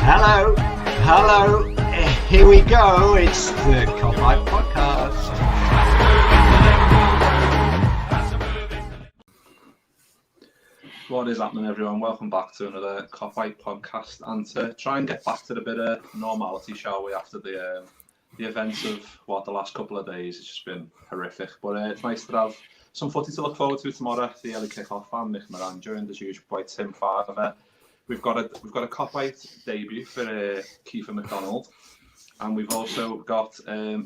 Hello, here we go. It's the Keifer Podcast. What is happening, everyone? Welcome back to another Keifer Podcast, and to try and get back to the bit of normality, shall we, after the events of the last couple of days. It's just been horrific, but it's nice to have some footy to look forward to tomorrow. The early kick-off. I'm Mick and Tim, as usual, by Tim Farver. We've got a Keifer debut for Keifer MacDonald, and we've also got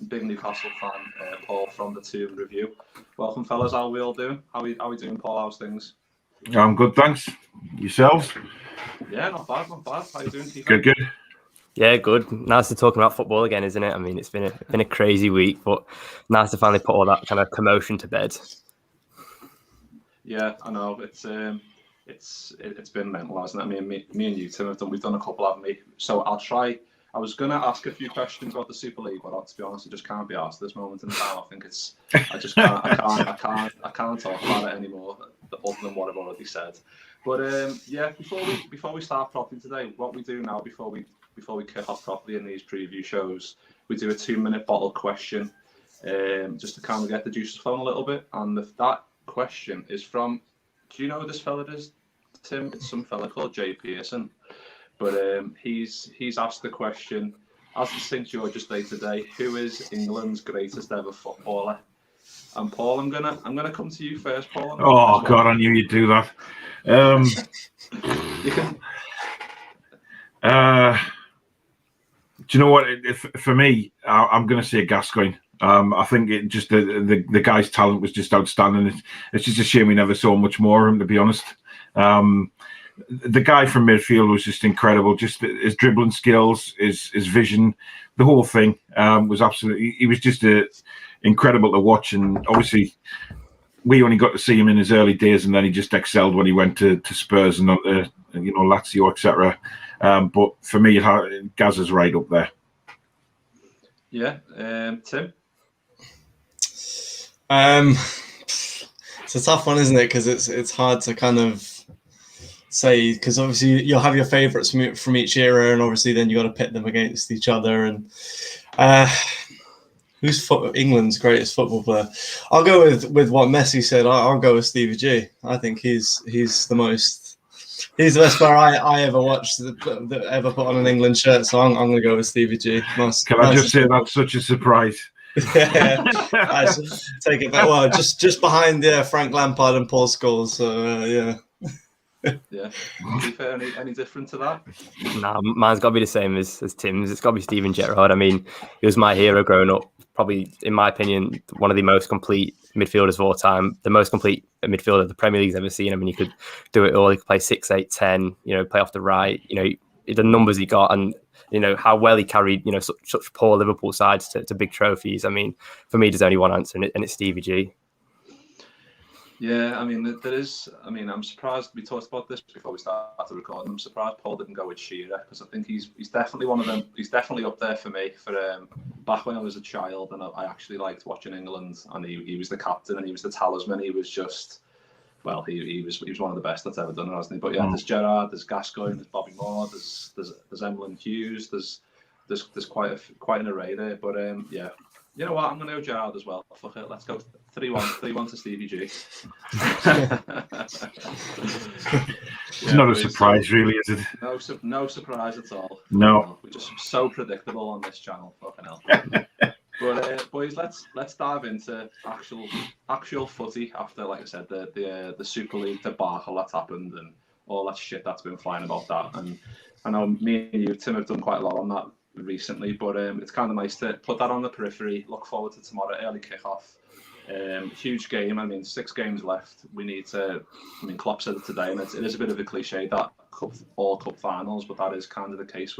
big Newcastle fan Paul from the Tomb Review. Welcome, fellas. How are we all doing? How are we doing, Paul? How's things? I'm good, thanks. Yourselves? Yeah, not bad. How are you doing, Keifer? Good. Yeah, good. Nice to talk about football again, isn't it? I mean, it's been a crazy week, but nice to finally put all that kind of commotion to bed. Yeah, I know. It's been mental, hasn't it? I mean, me and you, Tim, we've done a couple, haven't we? So I'll try. I was going to ask a few questions about the Super League, but to be honest, I just can't be asked at this moment in time. I think I just can't. I can't talk about it anymore, other than what I've already said. But yeah, before we start properly today, what we do now before we kick off properly in these preview shows, we do a 2-minute bottle question, just to kind of get the juices flowing a little bit. And that question is from, do you know who this fella is, Tim? It's some fella called Jay Pearson. But he's asked the question, as the St George's Day today, who is England's greatest ever footballer? And Paul, I'm gonna come to you first, Paul. Oh God, I knew you'd do that. You can. Do you know what? For me, I'm going to say Gascoigne. I think it just the guy's talent was just outstanding. It's just a shame we never saw much more of him, to be honest. The guy from midfield was just incredible. Just his dribbling skills, his vision, the whole thing was absolutely. He was just incredible to watch. And obviously, we only got to see him in his early days, and then he just excelled when he went to Spurs and Lazio, etc. But for me, Gaz is right up there. Yeah, Tim. It's a tough one, isn't it? Because it's hard to kind of say, because obviously you'll have your favourites from each era, and obviously then you got to pit them against each other. And who's England's greatest football player? I'll go with what Messi said. I'll go with Stevie G. I think he's the best player I ever watched that ever put on an England shirt. So I'm going to go with Stevie G. Can I just say that's such a surprise? Yeah, I take it back. Well, just behind Frank Lampard and Paul Scholes. So yeah. Yeah. Any different to that? Nah, mine's got to be the same as Tim's. It's got to be Steven Gerrard. I mean, he was my hero growing up. Probably, in my opinion, one of the most complete midfielders of all time. The most complete midfielder the Premier League's ever seen. I mean, he could do it all. He could play 6, 8, 10. Play off the right. The numbers he got, and how well he carried. Such poor Liverpool sides to big trophies. I mean, for me, there's only one answer, and it's Stevie G. Yeah, I mean, there is. I mean, I'm surprised we talked about this before we started recording. I'm surprised Paul didn't go with Shearer, because I think he's definitely one of them. He's definitely up there for me. For back when I was a child, and I actually liked watching England, and he was the captain and he was the talisman. He was just, well, he was one of the best that's ever done it, hasn't he? But yeah, there's Gerrard, there's Gascoigne, there's Bobby Moore, there's Emlyn Hughes, there's quite an array there. But yeah. You know what? I'm going to go Gerrard as well. Fuck it. Let's go 3-1 to Stevie G. It's not a surprise, really, is it? No surprise at all. No. We're just so predictable on this channel. Fucking hell. But boys, let's dive into actual footy after, like I said, the Super League debacle that's happened and all that shit that's been flying about that. And I know me and you, Tim, have done quite a lot on that recently, but it's kind of nice to put that on the periphery. Look forward to tomorrow, early kickoff. Huge game. I mean, 6 games left. We need to. I mean, Klopp said it today, and it is a bit of a cliche that all cup finals, but that is kind of the case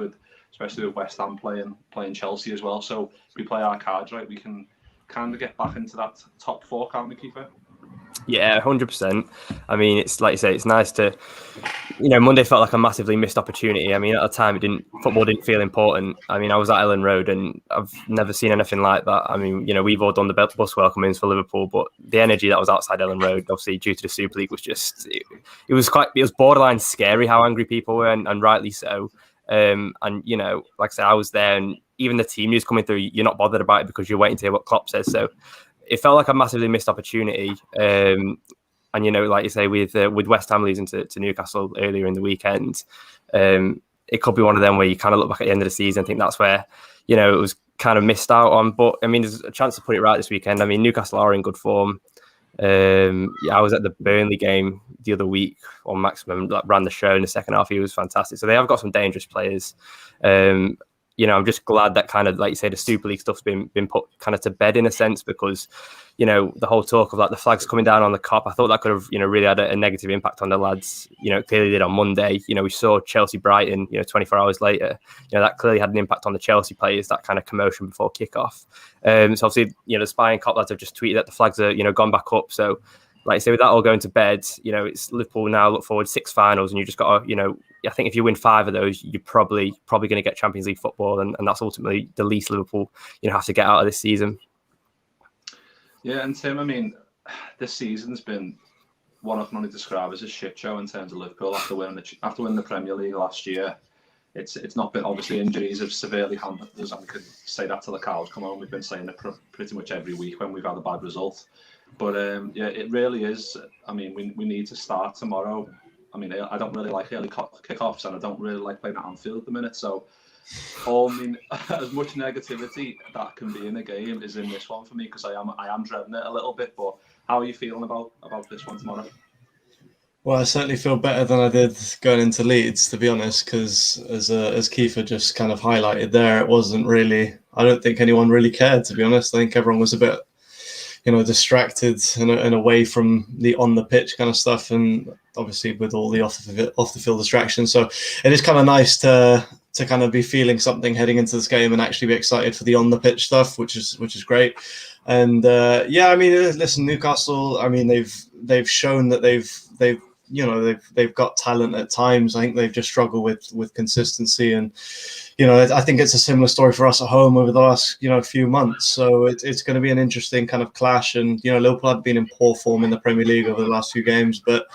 especially with West Ham playing Chelsea as well. So if we play our cards right, we can kind of get back into that top 4, can't we, Keifer? Yeah, 100%. I mean, it's like you say, it's nice to, Monday felt like a massively missed opportunity. I mean, at the time, football didn't feel important. I mean, I was at Ellen Road and I've never seen anything like that. I mean, we've all done the bus welcomings for Liverpool, but the energy that was outside Ellen Road, obviously due to the Super League, was just, it was borderline scary how angry people were, and rightly so. And like I said, I was there, and even the team news coming through, you're not bothered about it because you're waiting to hear what Klopp says. So it felt like a massively missed opportunity. And like you say, with West Ham losing to Newcastle earlier in the weekend, it could be one of them where you kind of look back at the end of the season and think that's where it was kind of missed out on. But I mean, there's a chance to put it right this weekend. I mean, Newcastle are in good form. I was at the Burnley game the other week on Maximum, ran the show in the second half. He was fantastic. So they have got some dangerous players. I'm just glad that kind of, like you say, the Super League stuff's been put kind of to bed in a sense, because, the whole talk of like the flags coming down on the Kop, I thought that could have, really had a negative impact on the lads. It clearly did on Monday. We saw Chelsea Brighton, 24 hours later. that clearly had an impact on the Chelsea players, that kind of commotion before kickoff. So obviously, the Spy and Kop lads have just tweeted that the flags are, gone back up. So, like I say, with that all going to bed, it's Liverpool now look forward 6 finals, and you just got to, I think if you win 5 of those, you're probably going to get Champions League football, and that's ultimately the least Liverpool have to get out of this season. Yeah, and Tim, I mean, this season's been one I can only describe as a shit show in terms of Liverpool after winning the Premier League last year. It's not been, obviously, injuries have severely hampered us, and we could say that till the cows come home. We've been saying it pretty much every week when we've had a bad result. But it really is. I mean, we need to start tomorrow. I mean, I don't really like early kickoffs, and I don't really like playing at Anfield at the minute. So, as much negativity that can be in a game is in this one for me, because I am dreading it a little bit. But how are you feeling about this one tomorrow? Well, I certainly feel better than I did going into Leeds, to be honest, because as Keifer just kind of highlighted there, it wasn't really. I don't think anyone really cared, to be honest. I think everyone was a bit, distracted and away from the on the pitch kind of stuff, and obviously with all the off the field distractions. So it is kind of nice to kind of be feeling something heading into this game and actually be excited for the on the pitch stuff, which is great. And I mean, listen, Newcastle. I mean, they've shown that they've got talent at times. I think they've just struggled with consistency, and I think it's a similar story for us at home over the last few months. So it's going to be an interesting kind of clash. And Liverpool have been in poor form in the Premier League over the last few games, but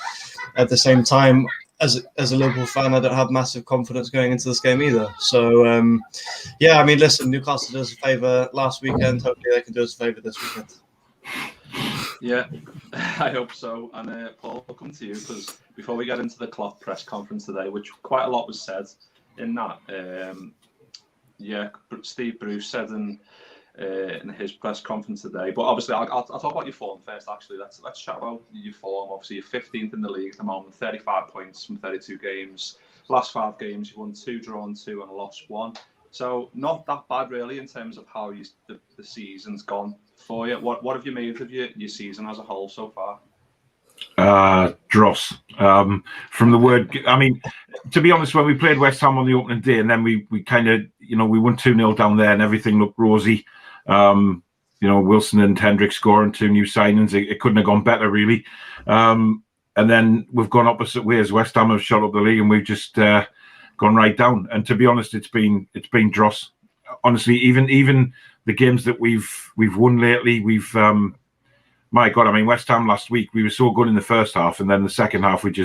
at the same time, as a Liverpool fan, I don't have massive confidence going into this game either. So I mean, listen, Newcastle did us a favour last weekend. Hopefully they can do us a favour this weekend. Yeah, I hope so. And Paul, I'll come to you, because before we get into the Klopp press conference today, which quite a lot was said in that, Steve Bruce said in his press conference today. But obviously, I'll talk about your form first. Actually, let's chat about your form. Obviously, you're 15th in the league at the moment, 35 points from 32 games. Last 5 games, you've won 2, drawn 2, and lost 1. So not that bad, really, in terms of how the season's gone for you. What have you made of your season as a whole so far? Dross. From the word, I mean, to be honest, when we played West Ham on the opening day, and then we kind of, we won 2-0 down there, and everything looked rosy. Wilson and Hendrick scoring 2 new signings. It couldn't have gone better, really. And then we've gone opposite ways. West Ham have shot up the league, and we've just gone right down. And to be honest, it's been dross. Honestly, even the games that we've won lately, my God, I mean, West Ham last week, we were so good in the first half, and then the second half, it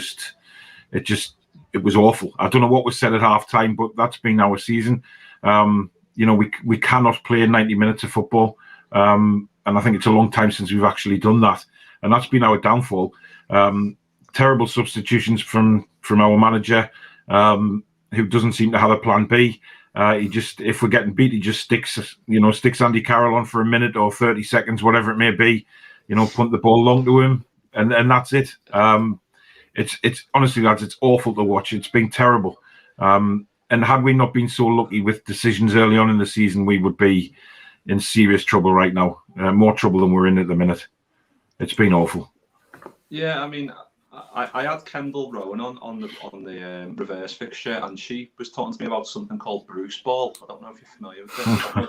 was awful. I don't know what was said at half time, but that's been our season. We cannot play 90 minutes of football, and I think it's a long time since we've actually done that, and that's been our downfall. Terrible substitutions from our manager, who doesn't seem to have a plan B. If we're getting beat, he just sticks Andy Carroll on for a minute or 30 seconds, whatever it may be. Punt the ball long to him, and that's it. It's honestly, lads, it's awful to watch. It's been terrible. And had we not been so lucky with decisions early on in the season, we would be in serious trouble right now. More trouble than we're in at the minute. It's been awful. Yeah, I mean, I had Kendall Rowan on the reverse fixture, and she was talking to me about something called Bruce Ball. I don't know if you're familiar with it. I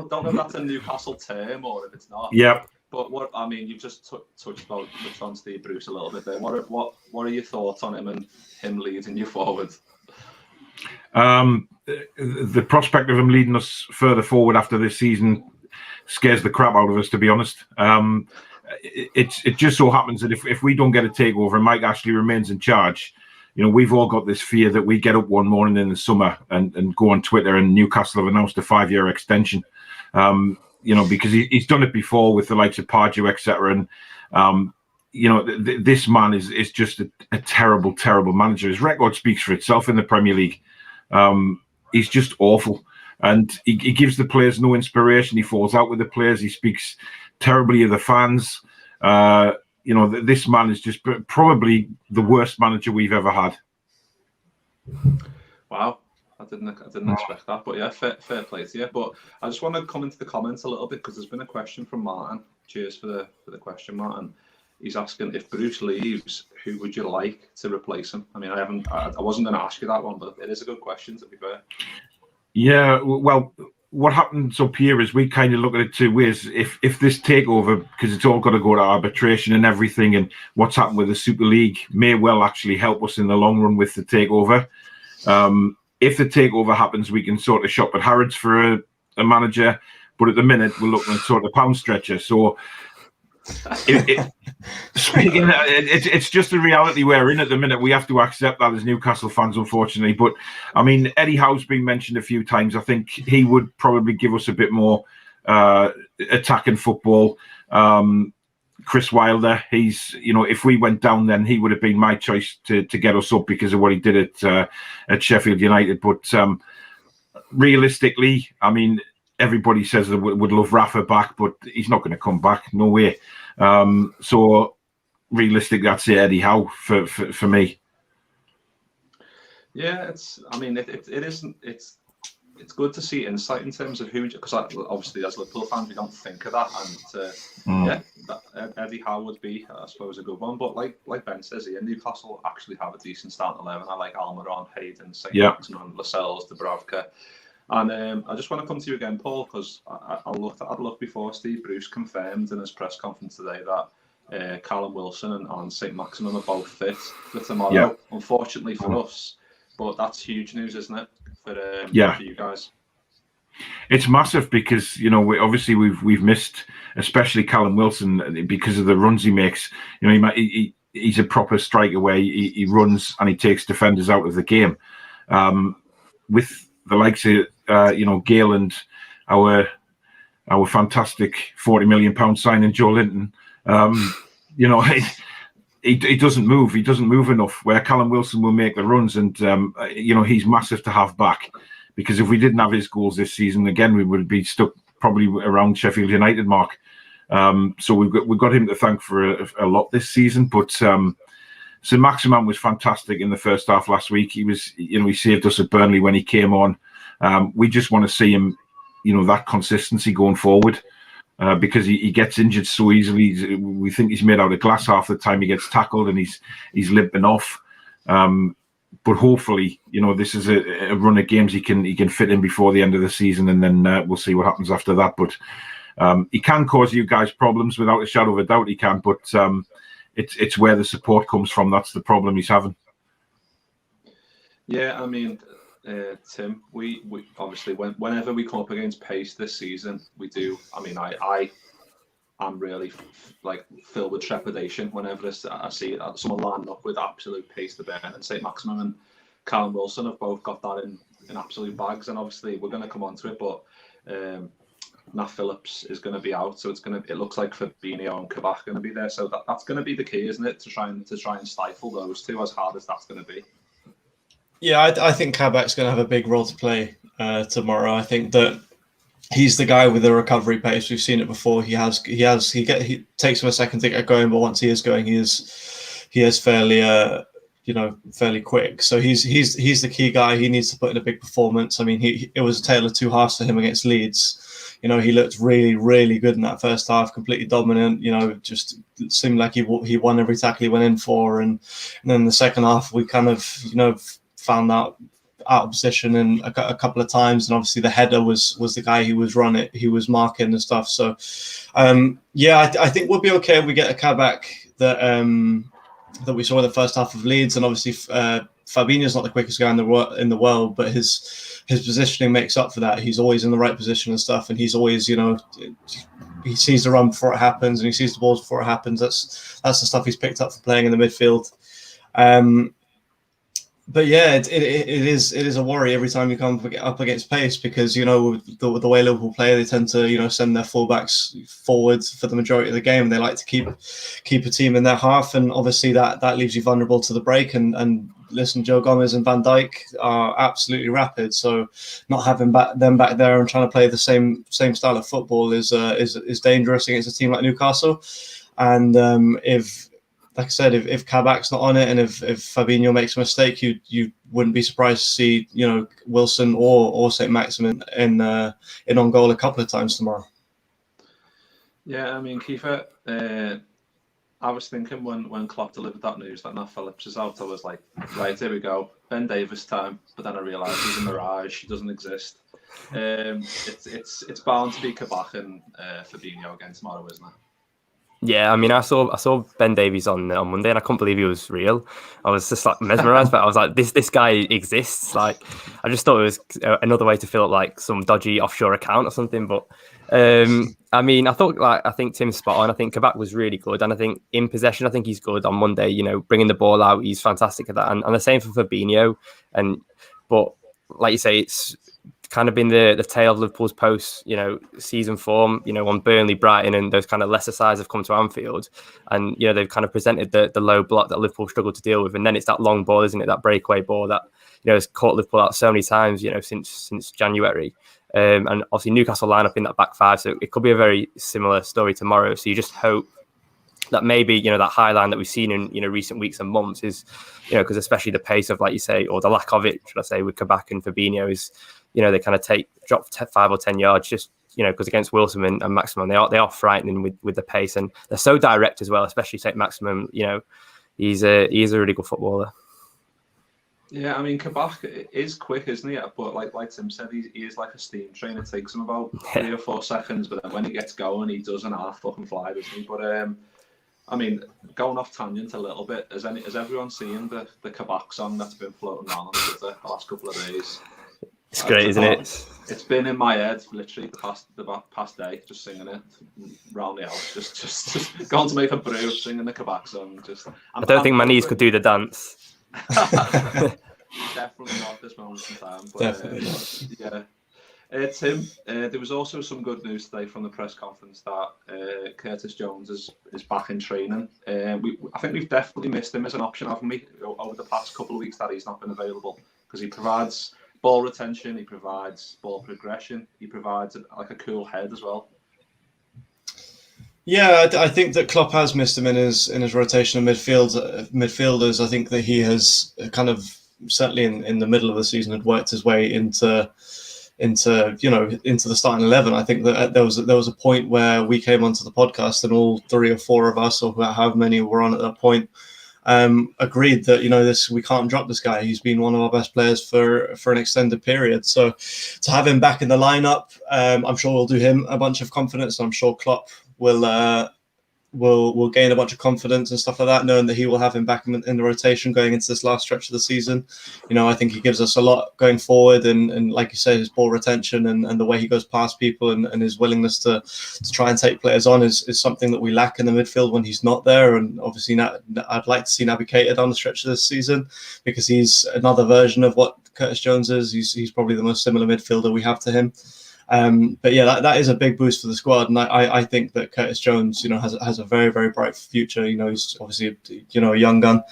don't know if that's a Newcastle term or if it's not. Yeah. But you just touched on Steve Bruce a little bit there. What are your thoughts on him and him leading you forward? The prospect of him leading us further forward after this season scares the crap out of us, to be honest. It just so happens that if we don't get a takeover and Mike Ashley remains in charge, we've all got this fear that we get up one morning in the summer and go on Twitter and Newcastle have announced a 5-year extension. Because he's done it before with the likes of Pardew, etc. And this man is just a terrible, terrible manager. His record speaks for itself in the Premier League. He's just awful, and he gives the players no inspiration. He falls out with the players. He speaks terribly of the fans. This man is just probably the worst manager we've ever had. Wow. I didn't expect that, but yeah, fair play to you. But I just want to come into the comments a little bit because there's been a question from Martin. Cheers for the question, Martin. He's asking, if Bruce leaves, who would you like to replace him? I mean, I wasn't going to ask you that one, but it is a good question, to be fair. Yeah, well, what happens up here is we kind of look at it two ways. If this takeover, because it's all got to go to arbitration and everything, and what's happened with the Super League may well actually help us in the long run with the takeover. If the takeover happens, we can sort of shop at Harrods for a manager, but at the minute we're looking at sort of pound stretcher. So it's just a reality we're in at the minute. We have to accept that as Newcastle fans, unfortunately. But I mean, Eddie Howe's been mentioned a few times. I think he would probably give us a bit more attacking football. Chris Wilder, if we went down, then he would have been my choice to get us up because of what he did at Sheffield United. But realistically, I mean, everybody says they would love Rafa back, but he's not going to come back. No way. So realistically, I'd say Eddie Howe for me. Yeah, it's good to see insight in terms of who, because obviously as Liverpool fans we don't think of that, and Eddie Howe would be, I suppose, a good one. But like Ben says here, Newcastle actually have a decent starting 11. I like Almiron, Hayden, St. Maximin, Lascelles, Dubravka, and I just want to come to you again, Paul, because I looked before Steve Bruce confirmed in his press conference today that Callum Wilson and St. Maximin are both fit for tomorrow. Yeah. Unfortunately for us, but that's huge news, isn't it? For you guys, it's massive because we've missed, especially Callum Wilson, because of the runs he makes. He's a proper striker where he runs and he takes defenders out of the game. With the likes of Gale and our fantastic £40 million signing Joe Linton, He doesn't move. He doesn't move enough. Where Callum Wilson will make the runs, and he's massive to have back. Because if we didn't have his goals this season, again we would be stuck probably around Sheffield United mark. So we've got him to thank for a lot this season. But so Maximan was fantastic in the first half last week. He was, he saved us at Burnley when he came on. We just want to see him, that consistency going forward. Because he gets injured so easily. We think he's made out of glass half the time he gets tackled, and he's limping off. But hopefully, this is a run of games he can fit in before the end of the season, and then we'll see what happens after that. But he can cause you guys problems without a shadow of a doubt. He can, but it's where the support comes from. That's the problem he's having. Yeah, I mean. Tim, we obviously whenever we come up against pace this season, we do. I mean, I'm really filled with trepidation whenever I see someone line up with absolute pace to burn. And St. Maximin and Callum Wilson have both got that in absolute bags. And obviously we're going to come on to it, but Nat Phillips is going to be out, so it looks like Fabinho and Kabak going to be there. So that's going to be the key, isn't it, to try and stifle those two, as hard as that's going to be. Yeah, I think Kabak's going to have a big role to play tomorrow. I think that he's the guy with the recovery pace. We've seen it before. He takes him a second to get going, but once he is going, he is fairly fairly quick. So he's the key guy. He needs to put in a big performance. I mean, it was a tale of two halves for him against Leeds. He looked really, really good in that first half, completely dominant. Just seemed like he won every tackle he went in for, and then the second half we kind of found out of position and a couple of times, and obviously the header was the guy who was running, he was marking and stuff. So I think we'll be okay if we get a Kabak that we saw in the first half of Leeds, and obviously Fabinho's not the quickest guy in the world, but his positioning makes up for that. He's always in the right position and stuff, and he's always he sees the run before it happens, and he sees the balls before it happens. That's the stuff he's picked up for playing in the midfield. But yeah, it is a worry every time you come up against pace, because with the way Liverpool play, they tend to send their fullbacks forward for the majority of the game. They like to keep a team in their half, and obviously that leaves you vulnerable to the break. And listen, Joe Gomez and Van Dijk are absolutely rapid, so not having them back there and trying to play the same style of football is dangerous against a team like Newcastle. And if, like I said, if Kabak's not on it, and if Fabinho makes a mistake, you wouldn't be surprised to see Wilson or St. Maximin in on goal a couple of times tomorrow. Yeah, I mean, Keifer, I was thinking when Klopp delivered that news that Nat Phillips is out, I was like, right, here we go, Ben Davies time. But then I realised he's a mirage; he doesn't exist. It's bound to be Kabak and Fabinho again tomorrow, isn't it? Yeah, I mean, I saw Ben Davies on Monday, and I couldn't believe he was real. I was just like mesmerised, but I was like, this guy exists. Like, I just thought it was another way to fill up like some dodgy offshore account or something. But I mean, I think Tim's spot on. I think Kabak was really good, and I think in possession, I think he's good on Monday. Bringing the ball out, he's fantastic at that, and the same for Fabinho. But like you say, it's kind of been the tale of Liverpool's post, season form, on Burnley, Brighton, and those kind of lesser sides have come to Anfield, and they've kind of presented the low block that Liverpool struggled to deal with, and then it's that long ball, isn't it? That breakaway ball that has caught Liverpool out so many times, since January, and obviously Newcastle line up in that back five, so it could be a very similar story tomorrow. So you just hope that maybe that high line that we've seen in recent weeks and months is because especially the pace of, like you say, or the lack of it, should I say, with Kabak and Fabinho is they kind of drop 5 or 10 yards just because against Wilson and Maximum they are frightening with the pace, and they're so direct as well, especially St. Maximum. He's a really good footballer. Yeah, I mean, Kabak is quick, isn't he? But like Tim said, he is like a steam train. It takes him about 3 or 4 seconds, but then when he gets going, he doesn't half fucking fly, doesn't he? But I mean, going off tangent a little bit, has everyone seen the Kabak song that's been floating around on Twitter the last couple of days? It's great, isn't it? It's been in my head literally the past day, just singing it round the house, just going to make a brew, singing the Kabak song. I don't think my knees could do the dance. Definitely not this moment in time. But, definitely not. Yeah. Tim, there was also some good news today from the press conference that Curtis Jones is back in training. I think we've definitely missed him as an option, haven't we, over the past couple of weeks that he's not been available, because he provides ball retention, he provides ball progression, he provides like a cool head as well. Yeah, I think that Klopp has missed him in his rotation of midfielders. I think that he has kind of certainly in the middle of the season had worked his way into the starting 11. I think that there was a point where we came onto the podcast and all 3 or 4 of us, or however many were on at that point, agreed that we can't drop this guy. He's been one of our best players for an extended period. So to have him back in the lineup, I'm sure will do him a bunch of confidence. I'm sure Klopp will gain a bunch of confidence and stuff like that, knowing that he will have him back in the rotation going into this last stretch of the season. I think he gives us a lot going forward, and like you say, his ball retention and the way he goes past people and his willingness to try and take players on is something that we lack in the midfield when he's not there. And obviously I'd like to see Naby Keita down the stretch of this season, because he's another version of what Curtis Jones is. He's probably the most similar midfielder we have to him. But yeah, that is a big boost for the squad, and I think that Curtis Jones, has a very, very bright future. He's obviously a young gun,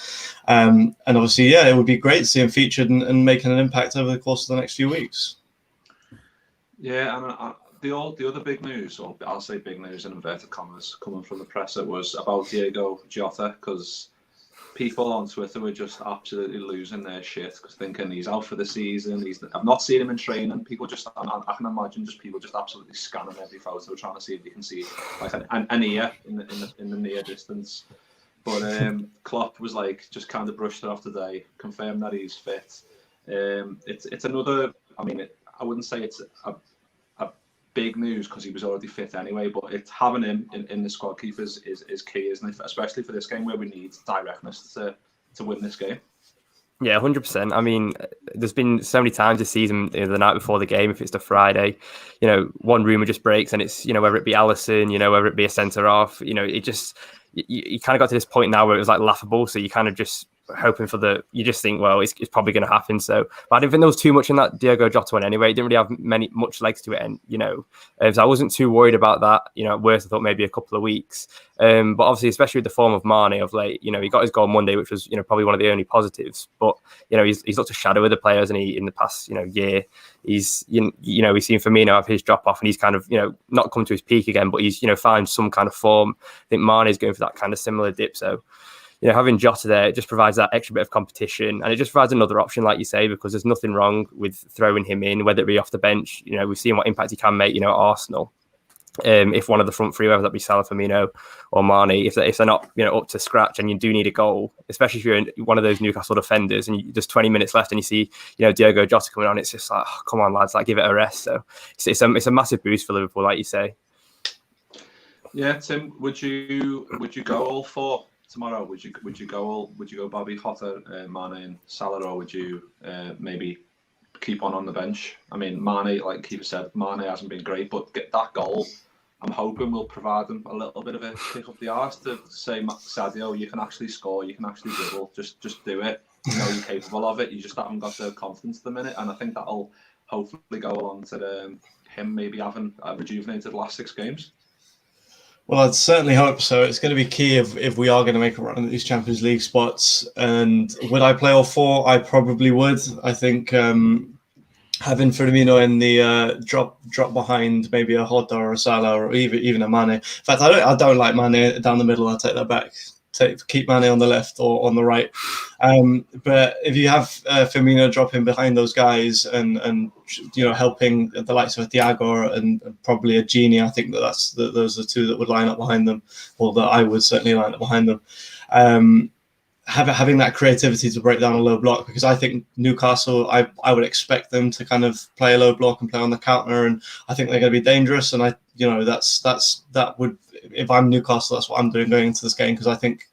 and obviously, yeah, it would be great to see him featured and making an impact over the course of the next few weeks. Yeah, and the other big news, or I'll say big news in inverted commas, coming from the press, it was about Diego Jota, because people on Twitter were just absolutely losing their shit, because thinking he's out for the season. I've not seen him in training. People I can imagine people just absolutely scanning every photo, trying to see if they can see like an ear in the near distance. But Klopp was like, just kind of brushed it off today, confirmed that he's fit. It's another. I mean, I wouldn't say it's a big news, because he was already fit anyway, but it's having him in the squad keep is key, isn't it? Especially for this game where we need directness to win this game. Yeah, 100%. I mean, there's been so many times this season, the night before the game, if it's the Friday, one rumour just breaks, and it's, whether it be Alisson, whether it be a centre-half, it just, you kind of got to this point now where it was like laughable, so you kind of just hoping for you just think, well, it's probably going to happen. So, but I didn't think there was too much in that Diogo Jota one anyway. It didn't really have much legs to it, and so I wasn't too worried about that. At worst, I thought maybe a couple of weeks. But obviously, especially with the form of Mane of late, he got his goal Monday, which was probably one of the only positives. But he's looked a shadow with the players, and in the past year, he's we've seen Firmino have his drop off, and he's kind of not come to his peak again, but he's found some kind of form. I think Mane is going for that kind of similar dip. So having Jota there, it just provides that extra bit of competition, and it just provides another option, like you say, because there's nothing wrong with throwing him in, whether it be off the bench. We've seen what impact he can make, at Arsenal. If one of the front three, whether that be Salah, Firmino, or Mane, if they're not up to scratch, and you do need a goal, especially if you're one of those Newcastle defenders, and there's 20 minutes left, and you see Diogo Jota coming on, it's just like, oh, come on, lads, give it a rest. So it's a massive boost for Liverpool, like you say. Yeah, Tim, would you go all four tomorrow? Would you go Bobby, Jota, Mane, and Salah, or would you maybe keep on the bench? I mean, Mane, like Keifer said, Mane hasn't been great, but get that goal, I'm hoping will provide him a little bit of a kick up the arse to say, Sadio, you can actually score, you can actually dribble, just do it. You're capable of it. You just haven't got the confidence at the minute, and I think that'll hopefully go along to him maybe having rejuvenated the last 6 games. Well, I'd certainly hope so. It's going to be key if we are going to make a run at these Champions League spots. And would I play all 4? I probably would. I think having Firmino in the drop behind maybe a Jota or a Salah or even a Mane. In fact, I don't like Mane down the middle. I'll take that back. Keep Mane on the left or on the right. But if you have Firmino dropping behind those guys and helping the likes of Thiago and probably a Genie, I think those are 2 that would line up behind them, or that I would certainly line up behind them. Having that creativity to break down a low block, because I think Newcastle, I would expect them to kind of play a low block and play on the counter, and I think they're going to be dangerous. And that would, if I'm Newcastle, that's what I'm doing going into this game, because I think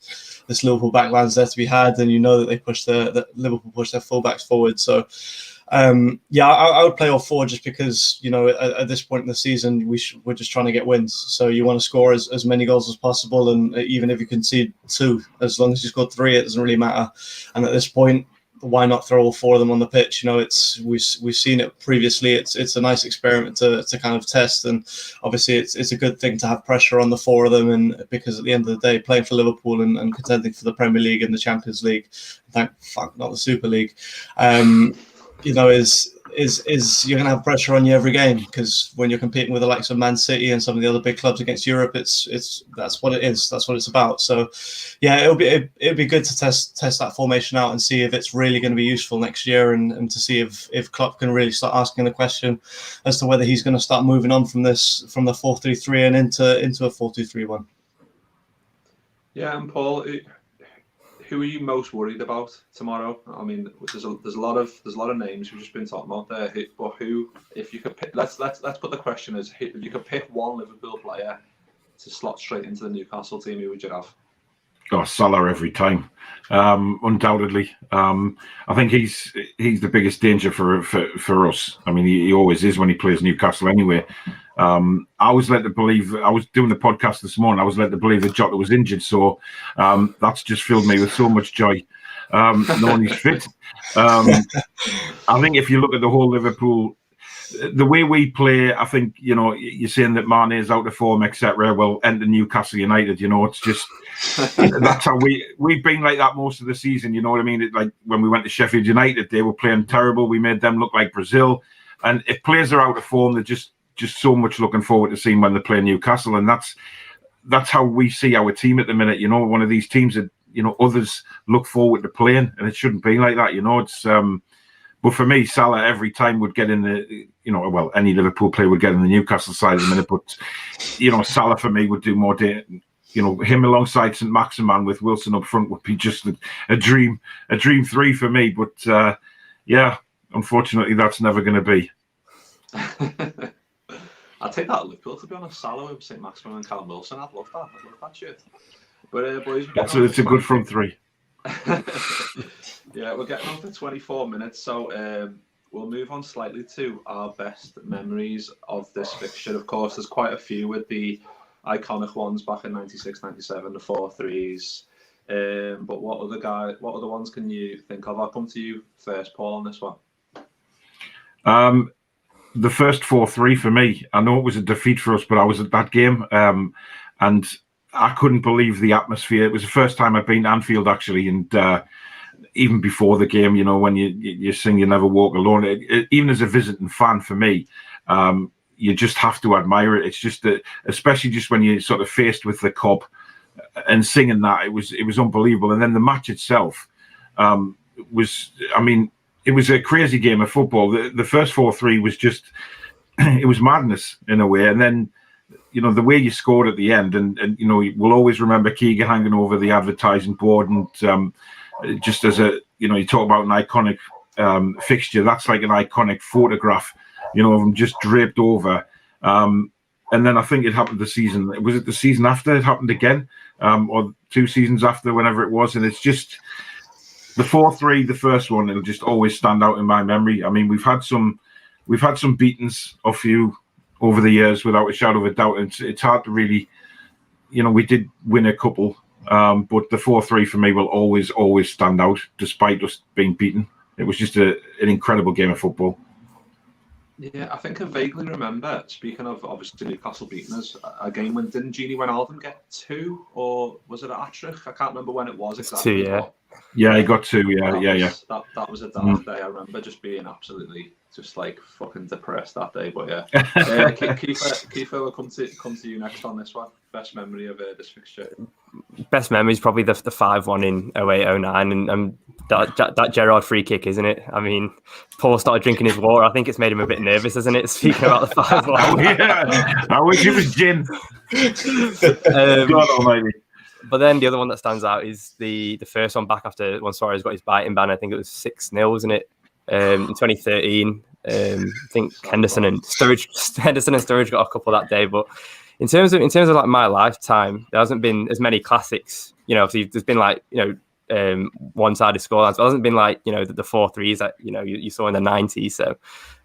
this Liverpool backline's there to be had, and that that Liverpool push their fullbacks forward. So I would play all 4 just because at this point in the season we're just trying to get wins. So you want to score as many goals as possible, and even if you concede 2, as long as you score 3, it doesn't really matter. And at this point, why not throw all 4 of them on the pitch? We've seen it previously. It's a nice experiment to kind of test, and obviously it's a good thing to have pressure on the 4 of them, and because at the end of the day, playing for Liverpool and contending for the Premier League and the Champions League, not the Super League, is you're going to have pressure on you every game, because when you're competing with the likes of Man City and some of the other big clubs against Europe, it's that's what it is. That's what it's about. So, yeah, it'll be good to test that formation out and see if it's really going to be useful next year, and to see if Klopp can really start asking the question as to whether he's going to start moving on from the 4-3-3 and into a 4-2-3-1. Yeah, and Paul, who are you most worried about tomorrow? I mean, there's a lot of names we've just been talking about there. But who, if you could pick, let's put the question as, if you could pick one Liverpool player to slot straight into the Newcastle team, who would you have? Oh, Salah every time, undoubtedly. I think he's the biggest danger for us. I mean, he always is when he plays Newcastle anyway. I was led to believe, I was doing the podcast this morning, I was led to believe that Jota was injured, so that's just filled me with so much joy, knowing he's fit. I think if you look at the whole Liverpool, the way we play, I think, you're saying that Mane is out of form, etc. Well, enter Newcastle United, it's just, that's how we've been like that most of the season, you know what I mean? Like when we went to Sheffield United, they were playing terrible. We made them look like Brazil. And if players are out of form, they're just so much looking forward to seeing when they play Newcastle. And that's how we see our team at the minute. One of these teams that, others look forward to playing, and it shouldn't be like that. It's, but for me, Salah every time would get in the, any Liverpool player would get in the Newcastle side at the minute. But, Salah for me would do more day. Him alongside St. Maximin with Wilson up front would be just a dream 3 for me. But unfortunately, that's never going to be. I'd take that at Liverpool, to be honest. Salah with St. Maximin and Callum Wilson. I'd love that shit. But boys, it's a good front 3. Yeah, we're getting on for 24 minutes, so we'll move on slightly to our best memories of this fixture. Of course, there's quite a few with the iconic ones back in 96, 97, the 4-3s, But what other ones can you think of? I'll come to you first, Paul, on this one. The first 4-3 for me. I know it was a defeat for us, but I was at that game, and I couldn't believe the atmosphere. It was the first time I'd been to Anfield, actually, and even before the game, you know, when you sing "You Never Walk Alone," even as a visiting fan, for me, you just have to admire it. It's just that, especially just when you're sort of faced with the Cob and singing that, it was unbelievable. And then the match itself was, I mean, it was a crazy game of football. The first 4-3 was just, it was madness in a way. And then, you know, the way you scored at the end, and you know, we'll always remember Keegan hanging over the advertising board, and just as a, you know, you talk about an iconic fixture, that's like an iconic photograph, you know, of him just draped over. And then I think it happened the season, was it the season after it happened again, or 2 seasons after, whenever it was. And it's just the 4-3, the first one, it'll just always stand out in my memory. I mean, we've had some beatings off you over the years, without a shadow of a doubt. It's hard to really, you know, we did win a couple, but the 4-3 for me will always stand out, despite us being beaten. It was just an incredible game of football. Yeah, I think I vaguely remember, speaking of obviously Newcastle beating us, a game when didn't Gini Wijnaldum get 2, or was it a hat-trick? I can't remember when it was exactly. 2, yeah. Yeah, he got 2, yeah. That was a dark day. I remember just being absolutely just like fucking depressed that day. But yeah, Keifer, we'll come to you next on this one. Best memory of this fixture? Best memory is probably the 5-1 in 08-09, and that Gerrard free kick, isn't it? I mean, Paul started drinking his water. I think it's made him a bit nervous, isn't it? Speaking about the 5-1. Oh, yeah. I wish it was gin. God almighty. But then the other one that stands out is the first one back after when Suarez got his biting ban. I think it was 6-0, wasn't it? In 2013, I think Henderson and Sturridge got a couple that day. But in terms of like my lifetime, there hasn't been as many classics. You know, obviously there's been like, you know, one-sided scorelines. But it hasn't been like, you know, the 4-3s that, you know, you saw in the 90s. So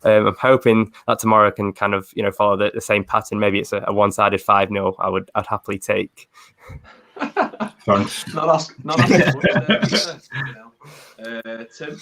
I'm hoping that tomorrow can kind of, you know, follow the same pattern. Maybe it's a one-sided 5-0. I'd happily take. Thanks. Not asking Tim.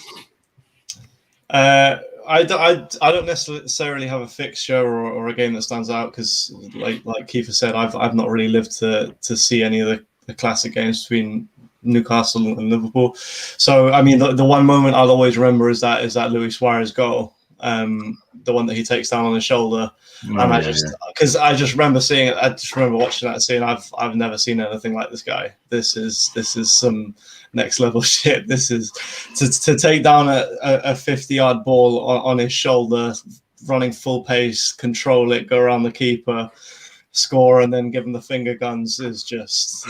I don't necessarily have a fixture or a game that stands out, because like Keifer said, I've not really lived to see any of the classic games between Newcastle and Liverpool. So I mean, the one moment I'll always remember is that Luis Suarez goal, the one that he takes down on his shoulder. And I just remember seeing it. I just remember watching that and saying, I've never seen anything like this guy. This is some next level shit. This is to take down a 50-yard ball on his shoulder, running full pace, control it, go around the keeper, score, and then give him the finger guns is just,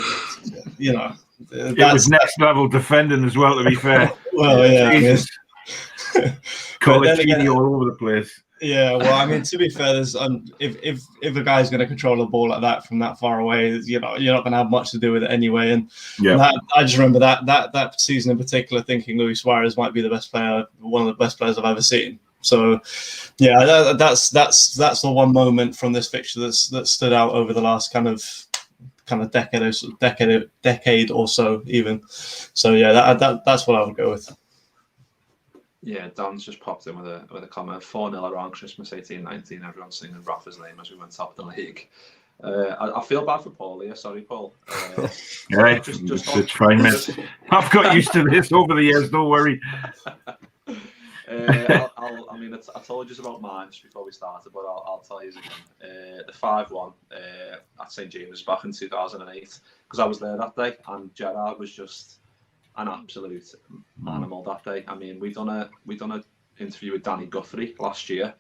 you know. It was next level defending as well, to be fair. Well, yeah. Call it cheating all over the place. Yeah, well, I mean, to be fair, there's if a guy's going to control a ball like that from that far away, you know, you're not going to have much to do with it anyway. And I just remember that season in particular, thinking Luis Suarez might be the best player, one of the best players I've ever seen. So, yeah, that's the one moment from this fixture that stood out over the last kind of decade or so, even. So yeah, that's what I would go with. Yeah, Dan's just popped in with a comment. 4-0 around Christmas 18-19. Everyone's singing Rafa's name as we went top of the league. I feel bad for Paul here. Sorry, Paul. Yeah, it's fine, mate. I've got used to this over the years. Don't worry. I told you about mine just before we started, but I'll tell you again. The 5-1 at St James's back in 2008, because I was there that day, and Gerrard was just an absolute animal that day. I mean, we done an interview with Danny Guthrie last year,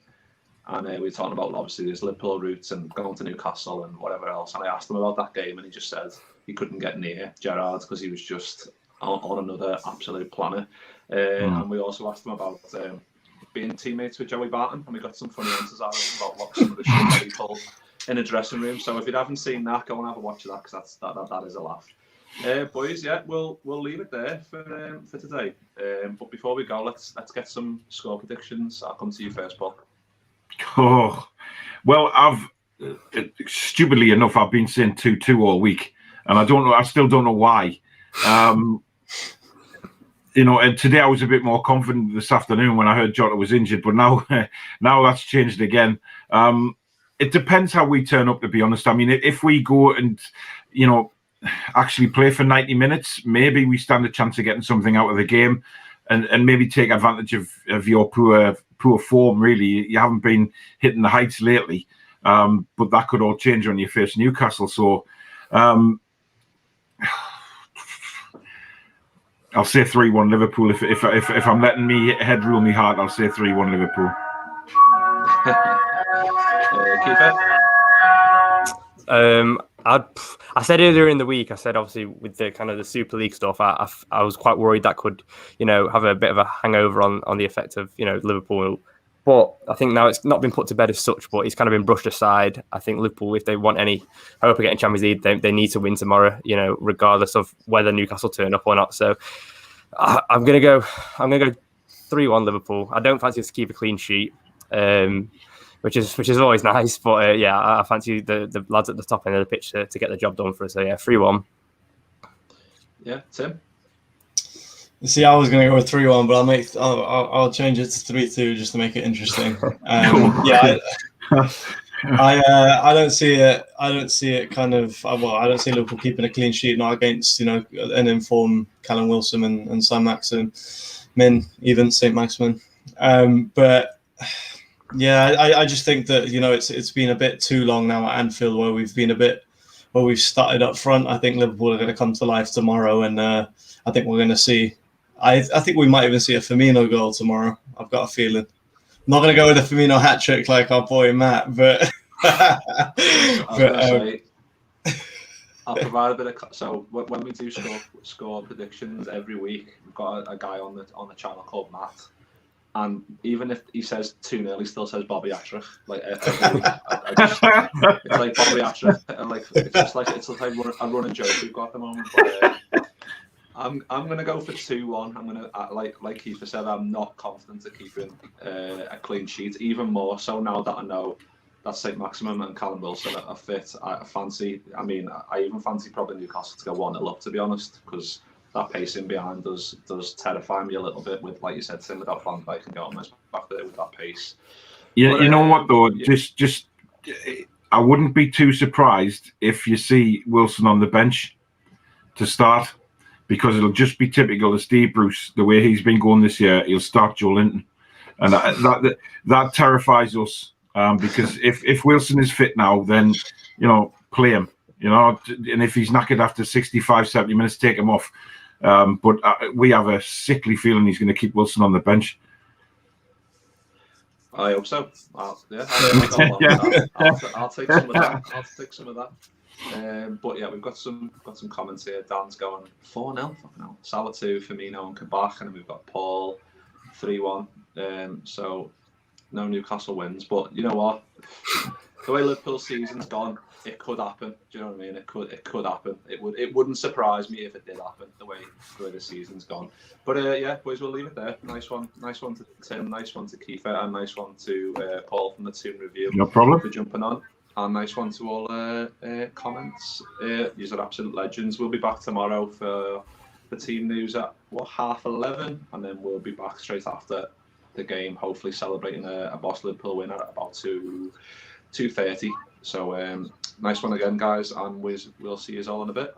and we were talking about obviously his Liverpool roots and going to Newcastle and whatever else. And I asked him about that game, and he just said he couldn't get near Gerrard because he was just on another absolute planet. And we also asked him about being teammates with Joey Barton, and we got some funny answers out of him about what some of the shit that he pulled in a dressing room. So if you haven't seen that, go and have a watch of that, because that is a laugh. Boys, yeah, we'll leave it there for today. But before we go, let's get some score predictions. I'll come to you first, Paul. Oh, well, I've stupidly enough, I've been saying 2-2 all week, and I still don't know why. And today I was a bit more confident this afternoon when I heard Jota was injured, but now that's changed again. It depends how we turn up, to be honest. I mean, if we go and, actually play for 90 minutes, maybe we stand a chance of getting something out of the game and maybe take advantage of your poor form, really. You haven't been hitting the heights lately, but that could all change when you face Newcastle. So I'll say 3-1 Liverpool. If I'm letting me head rule me heart, I'll say 3-1 Liverpool. I said earlier in the week, I said obviously with the kind of the Super League stuff, I was quite worried that could, have a bit of a hangover on the effect of, Liverpool. But I think now it's not been put to bed as such, but it's kind of been brushed aside. I think Liverpool, if they want any hope of getting Champions League, they need to win tomorrow, regardless of whether Newcastle turn up or not. So I'm gonna go 3-1 Liverpool. I don't fancy us to keep a clean sheet. Which is always nice, but I fancy the lads at the top end of the pitch to get the job done for us. So 3-1. Yeah, Tim. See, I was going to go with 3-1, but I'll change it to 3-2 just to make it interesting. I don't see it. I don't see it kind of. I don't see Liverpool keeping a clean sheet, not against an informed Callum Wilson and Saint-Maximin, even Saint-Maximin. But. Yeah, I just think that it's been a bit too long now at Anfield where we've started up front. I think Liverpool are going to come to life tomorrow, and I think we're going to see. I think we might even see a Firmino goal tomorrow. I've got a feeling. I'm not going to go with a Firmino hat trick like our boy Matt, but. I'll provide a bit of. So when we do score predictions every week, we've got a guy on the channel called Matt. And even if he says 2-0, he still says Bobby Atrich. Like every week. It's like Bobby Atrich, and it's like a running joke we've got at the moment. But I'm gonna go for 2-1. I'm gonna like Keifer said, I'm not confident of keeping a clean sheet. Even more so now that I know that Saint-Maximin and Callum Wilson are fit. I even fancy probably Newcastle to go 1-0 up, to be honest, because. That pacing behind does terrify me a little bit with, like you said, Tim, without Van Dijk can get almost back there with that pace. Yeah, but, you know what though? Yeah. Just I wouldn't be too surprised if you see Wilson on the bench to start, because it'll just be typical of Steve Bruce, the way he's been going this year. He'll start Joe Linton, and that terrifies us because if Wilson is fit now, then play him. And if he's knackered after 65, 70 minutes, take him off. But we have a sickly feeling he's going to keep Wilson on the bench. I hope so. I'll take some of that. But yeah, we've got some comments here. Dan's going 4-0. Fucking hell. Salah 2, Firmino and Kabak, and then we've got Paul 3-1. So no Newcastle wins, but you know what? The way Liverpool season's gone, it could happen. Do you know what I mean? It could happen. It wouldn't surprise me if it did happen. The way the season's gone. But boys, we'll leave it there. Nice one to Tim. Nice one to Keifer, and nice one to Paul from the Toon Review. No problem for jumping on. And nice one to all comments. These are absolute legends. We'll be back tomorrow for the team news at 11:30, and then we'll be back straight after the game. Hopefully celebrating a Boss Liverpool win at about 2:30. So nice one again, guys, and we'll see you all in a bit.